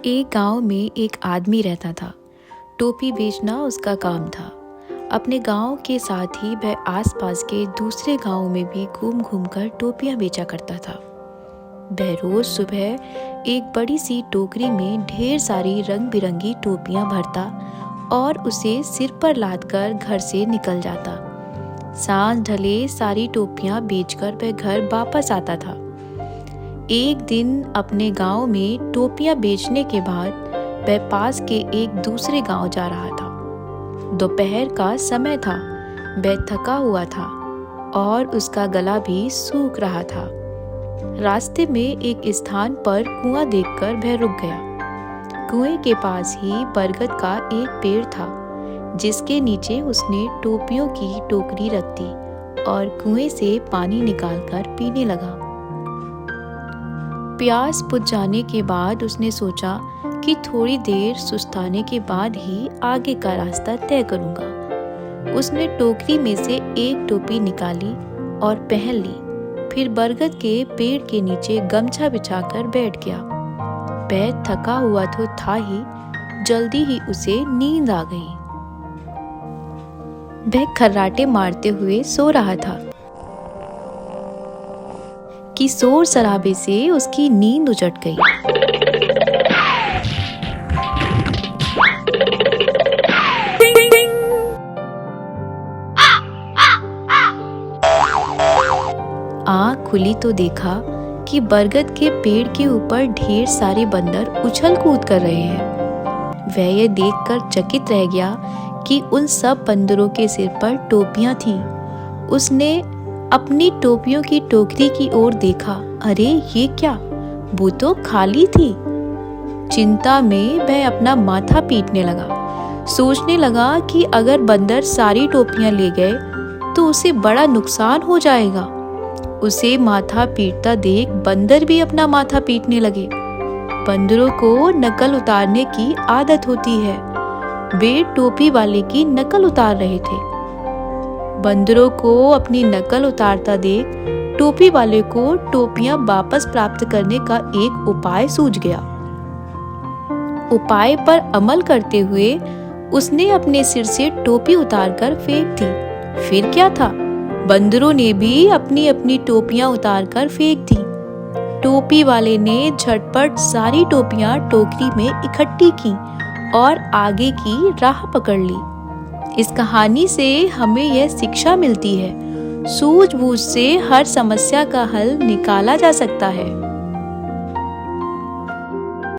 एक गांव में एक आदमी रहता था। टोपी बेचना उसका काम था। अपने गांव के साथ ही वह आसपास के दूसरे गांवों में भी घूम घूम कर टोपियां बेचा करता था। वह रोज सुबह एक बड़ी सी टोकरी में ढेर सारी रंग बिरंगी टोपियां भरता और उसे सिर पर लादकर घर से निकल जाता। सांझ ढले सारी टोपियां बेचकर वह घर वापस आता था। एक दिन अपने गांव में टोपियां बेचने के बाद वह पास के एक दूसरे गांव जा रहा था। दोपहर का समय था। वह थका हुआ था और उसका गला भी सूख रहा था। रास्ते में एक स्थान पर कुआं देखकर वह रुक गया। कुएं के पास ही बरगद का एक पेड़ था, जिसके नीचे उसने टोपियों की टोकरी रख दी और कुएं से पानी निकालकर पीने लगा। प्यास बुझ जाने के बाद उसने सोचा कि थोड़ी देर सुस्ताने के बाद ही आगे का रास्ता तय करूंगा। उसने टोकरी में से एक टोपी निकाली और पहन ली। फिर बरगद के पेड़ के नीचे गमछा बिछाकर बैठ गया। वह थका हुआ तो था ही, जल्दी ही उसे नींद आ गई। वह खर्राटे मारते हुए सो रहा था कि शोर शराबे से उसकी नींद उजड़ गई। आँख खुली तो देखा कि बरगद के पेड़ के ऊपर ढेर सारे बंदर उछल कूद कर रहे हैं। वह यह देखकर चकित रह गया कि उन सब बंदरों के सिर पर टोपियां थीं। उसने अपनी टोपियों की टोकरी की ओर देखा। अरे ये क्या, वो तो खाली थी। चिंता में वह अपना माथा पीटने लगा। सोचने लगा कि अगर बंदर सारी टोपियां ले गए तो उसे बड़ा नुकसान हो जाएगा। उसे माथा पीटता देख बंदर भी अपना माथा पीटने लगे। बंदरों को नकल उतारने की आदत होती है। वे टोपी वाले की नकल उतार रहे थे। बंदरों को अपनी नकल उतारता देख टोपी वाले को टोपियां वापस प्राप्त करने का एक उपाय सूझ गया। उपाय पर अमल करते हुए उसने अपने सिर से टोपी उतारकर फेंक दी। फिर क्या था, बंदरों ने भी अपनी अपनी टोपियां उतारकर फेंक दी। टोपी वाले ने झटपट सारी टोपियां टोकरी में इकट्ठी की और आगे की राह पकड़ ली। इस कहानी से हमें यह शिक्षा मिलती है, सूझबूझ से हर समस्या का हल निकाला जा सकता है।